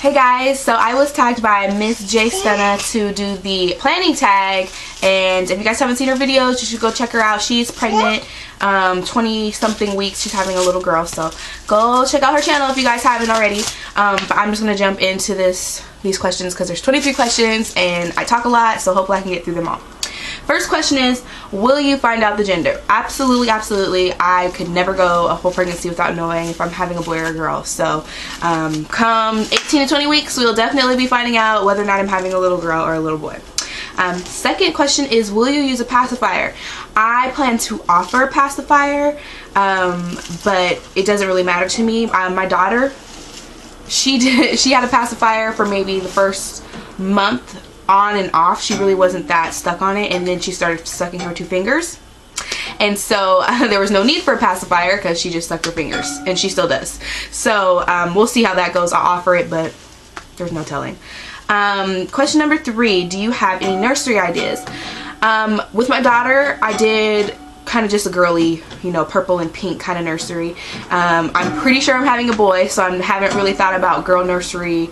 Hey guys, so I was tagged by Miss J Stunna to do the planning tag, and if you guys haven't seen her videos, you should go check her out. She's pregnant, 20 something weeks. She's having a little girl, so go check out her channel if you guys haven't already. But I'm just gonna jump into these questions because there's 23 questions and I talk a lot, so hopefully I can get through them all. First question is, will you find out the gender? Absolutely, absolutely. I could never go a whole pregnancy without knowing if I'm having a boy or a girl. So come 18 to 20 weeks, we'll definitely be finding out whether or not I'm having a little girl or a little boy. Second question is, will you use a pacifier? I plan to offer a pacifier, but it doesn't really matter to me. My daughter, she had a pacifier for maybe the first month on and off. She really wasn't that stuck on it, and then she started sucking her 2 fingers, and so there was no need for a pacifier because she just sucked her fingers, and she still does. So we'll see how that goes. I'll offer it, but there's no telling. Question number 3, do you have any nursery ideas? With my daughter, I did kind of just a girly, you know, purple and pink kind of nursery. I'm pretty sure I'm having a boy, so I haven't really thought about girl nursery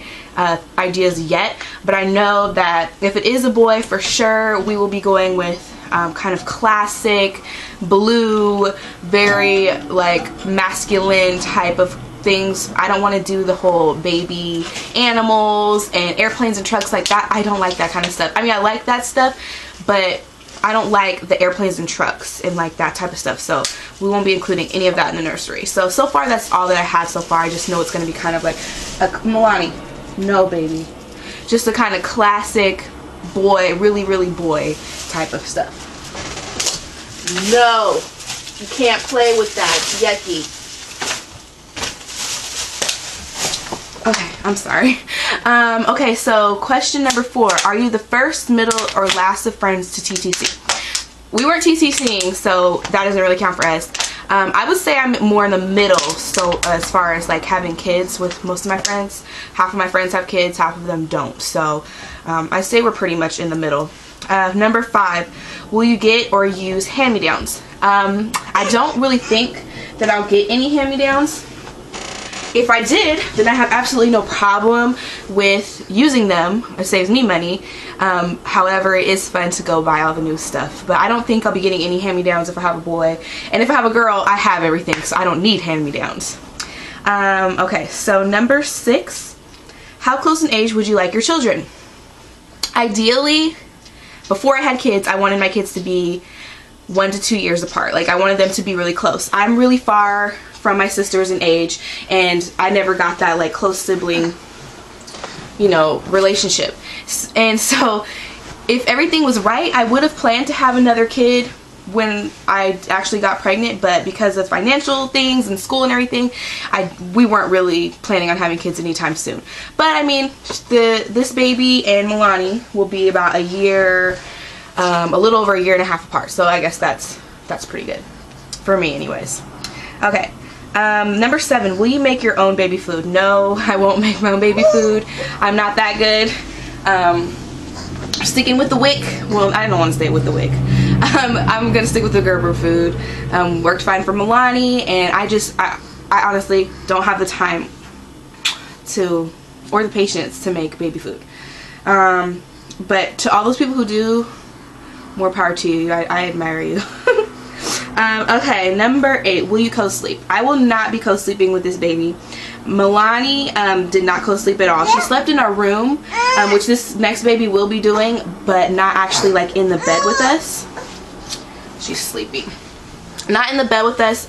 ideas yet, but I know that if it is a boy, for sure we will be going with kind of classic blue, very like masculine type of things. I don't want to do the whole baby animals and airplanes and trucks like that. I don't like that kind of stuff. I mean, I like that stuff, but I don't like the airplanes and trucks and like that type of stuff, so we won't be including any of that in the nursery. So far that's all that I have so far. I just know it's going to be kind of like a Milani, no baby, just a kind of classic boy, really boy type of stuff. No, you can't play with that, it's yucky. Okay, I'm sorry. Okay, so question number 4. Are you the first, middle, or last of friends to TTC? We weren't TTCing, so that doesn't really count for us. I would say I'm more in the middle, so as far as like having kids with most of my friends. Half of my friends have kids, half of them don't. So I say we're pretty much in the middle. Number 5, will you get or use hand-me-downs? I don't really think that I'll get any hand-me-downs. If I did, then I have absolutely no problem with using them. It saves me money. However, it is fun to go buy all the new stuff. But I don't think I'll be getting any hand-me-downs if I have a boy. And if I have a girl, I have everything, so I don't need hand-me-downs. Okay, so number 6. How close in age would you like your children? Ideally, before I had kids, I wanted my kids to be 1 to 2 years apart. Like, I wanted them to be really close. I'm really far from my sisters in age, and I never got that like close sibling, you know, relationship. And so if everything was right, I would have planned to have another kid when I actually got pregnant, but because of financial things and school and everything, we weren't really planning on having kids anytime soon. But I mean, this baby and Milani will be about a year, a little over a year and a half apart, so I guess that's pretty good for me anyways. Okay. Number 7, will you make your own baby food? No, I won't make my own baby food. I'm not that good. Sticking with the WIC. Well, I don't want to stay with the WIC. I'm going to stick with the Gerber food. Worked fine for Milani, and I honestly don't have the time to, or the patience to make baby food. But to all those people who do, more power to you. I admire you. Okay, number 8, will you co-sleep? I will not be co-sleeping with this baby. Milani did not co-sleep at all. She slept in our room, which this next baby will be doing, but not actually like in the bed with us. She's sleeping. Not in the bed with us,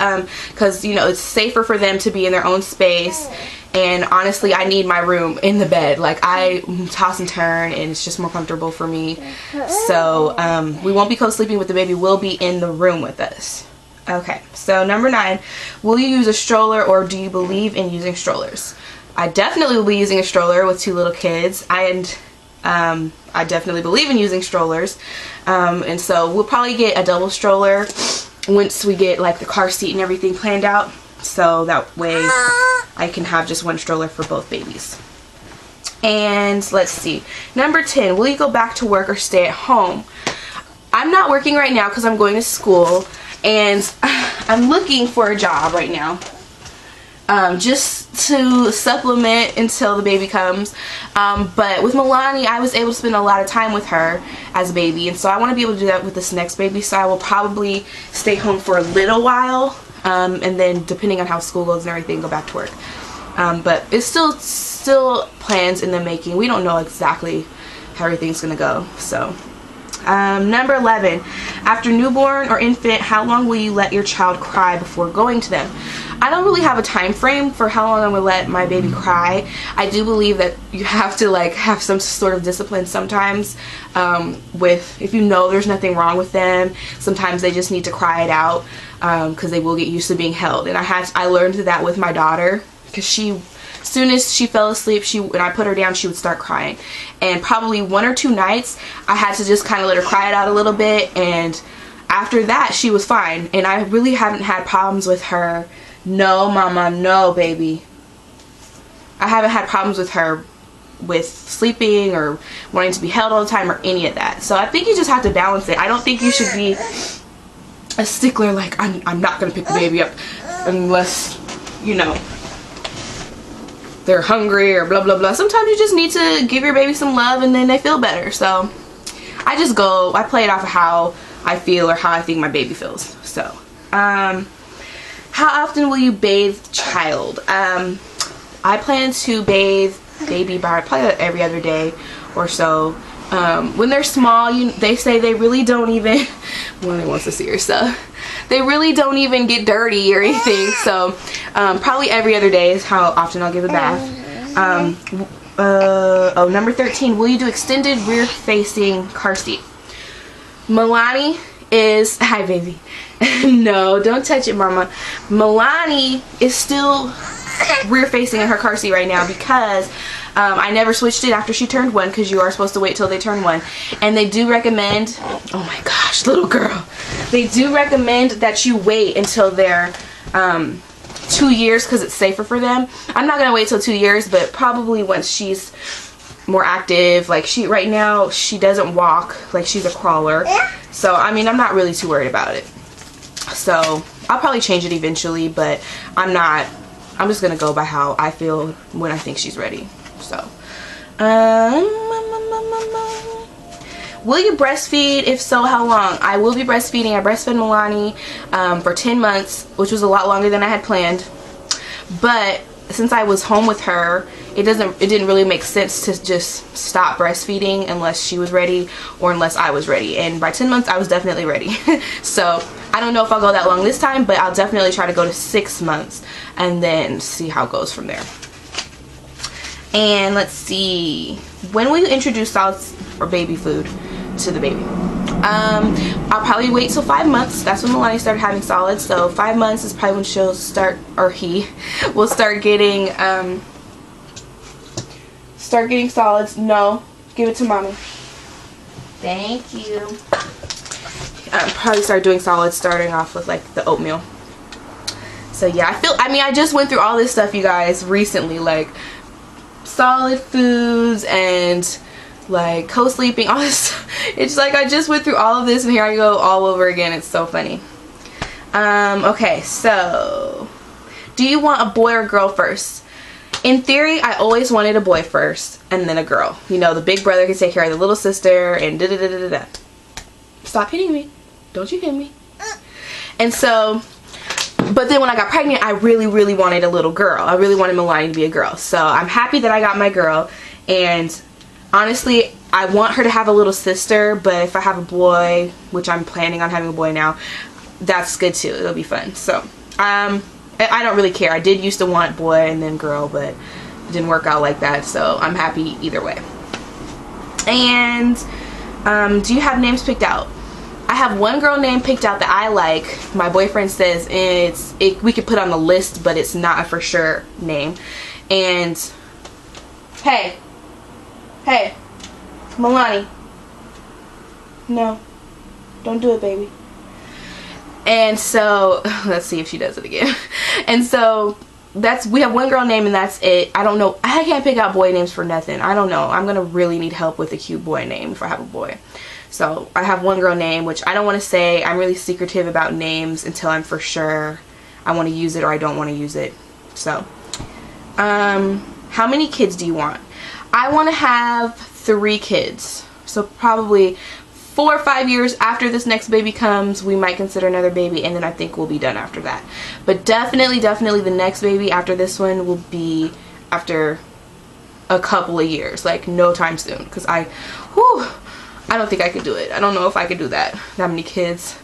because you know, it's safer for them to be in their own space. And honestly, I need my room in the bed. Like, I toss and turn, and it's just more comfortable for me. So we won't be co-sleeping with the baby. We'll be in the room with us. Okay, so number 9, will you use a stroller, or do you believe in using strollers? I definitely will be using a stroller with 2 little kids, and I definitely believe in using strollers. And so we'll probably get a double stroller once we get like the car seat and everything planned out, so that way I can have just 1 stroller for both babies. And let's see, number 10, will you go back to work or stay at home? I'm not working right now because I'm going to school, and I'm looking for a job right now. just to supplement until the baby comes. But with Milani, I was able to spend a lot of time with her as a baby, and so I want to be able to do that with this next baby. So I will probably stay home for a little while, and then depending on how school goes and everything, go back to work. But it's still plans in the making. We don't know exactly how everything's gonna go. So number 11, after newborn or infant, how long will you let your child cry before going to them? I don't really have a time frame for how long I'm gonna let my baby cry. I do believe that you have to like have some sort of discipline sometimes, with, if you know there's nothing wrong with them, sometimes they just need to cry it out, because they will get used to being held. And I learned that with my daughter, because as soon as she fell asleep, when I put her down, she would start crying. And probably 1 or 2 nights, I had to just kind of let her cry it out a little bit, and after that, she was fine. And I really haven't had problems with her. No, mama, no, baby. I haven't had problems with her with sleeping or wanting to be held all the time or any of that. So I think you just have to balance it. I don't think you should be a stickler like, I'm not going to pick the baby up unless, you know, they're hungry or blah blah blah. Sometimes you just need to give your baby some love and then they feel better. So I play it off of how I feel or how I think my baby feels. So how often will you bathe child? I plan to bathe baby by probably every other day or so. When they're small, they say they really don't even, when they wants to see her stuff, they really don't even get dirty or anything. So probably every other day is how often I'll give a bath. Number 13, will you do extended rear facing car seat? Milani is, hi baby. No, don't touch it, mama. Milani is still rear facing in her car seat right now because I never switched it after she turned 1, because you are supposed to wait till they turn 1. And they do recommend, oh my gosh, little girl, they do recommend that you wait until they're 2 years because it's safer for them. I'm not gonna wait till 2 years, but probably once she's more active. Like right now she doesn't walk, like she's a crawler. So I mean, I'm not really too worried about it. So I'll probably change it eventually, but I'm just gonna go by how I feel when I think she's ready. So will you breastfeed? If so, how long? I will be breastfeeding. I breastfed Milani for 10 months, which was a lot longer than I had planned. But since I was home with her, it didn't really make sense to just stop breastfeeding unless she was ready or unless I was ready. And by 10 months, I was definitely ready. So I don't know if I'll go that long this time, but I'll definitely try to go to 6 months and then see how it goes from there. And let's see, when will you introduce solids or baby food to the baby? I'll probably wait till 5 months. That's when Milani started having solids. So 5 months is probably when she'll start, or he will start getting solids. No, give it to mommy. Thank you. I'll probably start doing solids starting off with like the oatmeal. So yeah, I just went through all this stuff, you guys, recently, like solid foods and like co-sleeping, all this stuff. It's like I just went through all of this and here I go all over again. It's so funny. Okay, so do you want a boy or girl first? In theory, I always wanted a boy first and then a girl. You know, the big brother can take care of the little sister and da da da da da. Stop hitting me. Don't you hit me. And so, but then when I got pregnant, I really, really wanted a little girl. I really wanted Milani to be a girl. So I'm happy that I got my girl. And honestly, I want her to have a little sister, but if I have a boy, which I'm planning on having a boy now, that's good too. It'll be fun. So I don't really care. I did used to want boy and then girl, but it didn't work out like that. So I'm happy either way. And do you have names picked out? I have one girl name picked out that I like. My boyfriend says we could put on the list, but it's not a for sure name. And hey, Milani. No, don't do it, baby. And so let's see if she does it again. And so we have one girl name and that's it. I don't know. I can't pick out boy names for nothing. I don't know. I'm gonna really need help with a cute boy name if I have a boy. So I have one girl name, which I don't want to say. I'm really secretive about names until I'm for sure I want to use it or I don't want to use it. So how many kids do you want? I want to have 3 kids. So probably 4 or 5 years after this next baby comes, we might consider another baby, and then I think we'll be done after that. But definitely the next baby after this one will be after a couple of years, like no time soon, because I don't think I could do it. I don't know if I could do that many kids.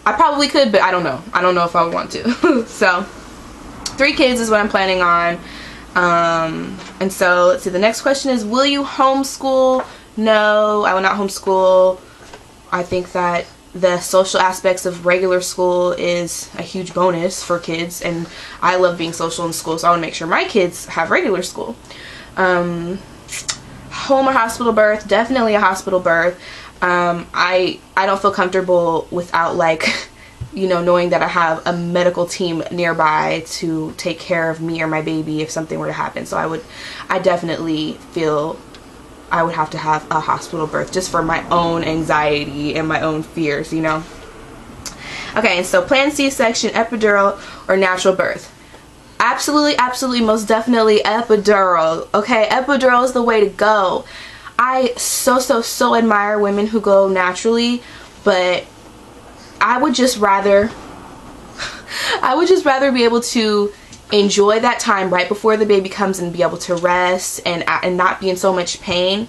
I probably could, but I don't know if I would want to. So 3 kids is what I'm planning on. And so let's see, the next question is, will you homeschool? No, I will not homeschool. I think that the social aspects of regular school is a huge bonus for kids, and I love being social in school, so I want to make sure my kids have regular school. Home or hospital birth? Definitely a hospital birth. I don't feel comfortable without, like, you know, knowing that I have a medical team nearby to take care of me or my baby if something were to happen. So I definitely feel I would have to have a hospital birth just for my own anxiety and my own fears, you know. Okay, and so planned C-section, epidural, or natural birth? Absolutely, most definitely epidural. Okay, epidural is the way to go. I so admire women who go naturally, but I would just rather be able to enjoy that time right before the baby comes and be able to rest and not be in so much pain.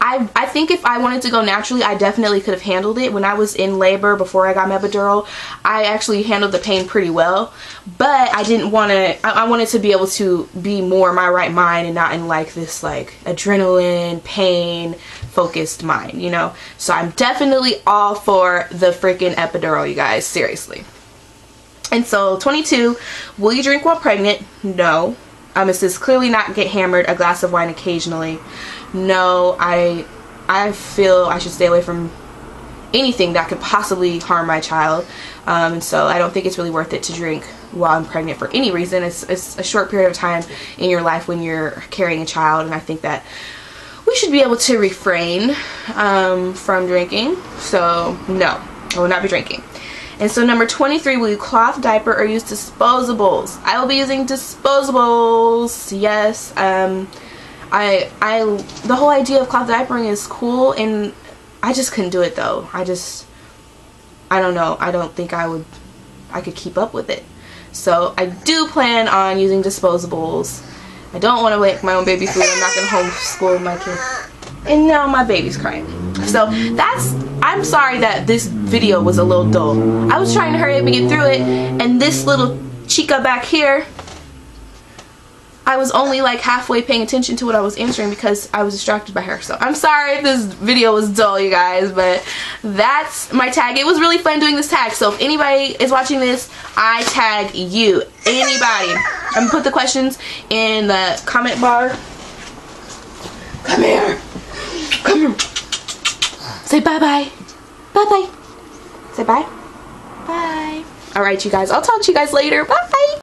I think if I wanted to go naturally, I definitely could have handled it. When I was in labor before I got my epidural, I actually handled the pain pretty well, but I didn't want to, I wanted to be able to be more in my right mind and not in like this like adrenaline, pain focused mind, you know. So I'm definitely all for the freaking epidural, you guys, seriously. And so 22, will you drink while pregnant? No. It says clearly not get hammered, a glass of wine occasionally. No, I feel I should stay away from anything that could possibly harm my child. And so I don't think it's really worth it to drink while I'm pregnant for any reason. It's a short period of time in your life when you're carrying a child, and I think that we should be able to refrain from drinking. So no, I will not be drinking. And so number 23, will you cloth diaper or use disposables? I will be using disposables. Yes. The whole idea of cloth diapering is cool, and I just couldn't do it though. I don't know. I don't think I could keep up with it. So I do plan on using disposables. I don't want to make my own baby food. I'm not going to homeschool my kid. And now my baby's crying. So I'm sorry that this video was a little dull. I was trying to hurry up and get through it, and this little chica back here, I was only like halfway paying attention to what I was answering because I was distracted by her. So I'm sorry if this video was dull, you guys, but that's my tag. It was really fun doing this tag. So if anybody is watching this, I tag you. Anybody. I'm gonna put the questions in the comment bar. Come here. Come here. Say bye-bye. Bye-bye. Say bye. Bye. Alright, you guys. I'll talk to you guys later. Bye.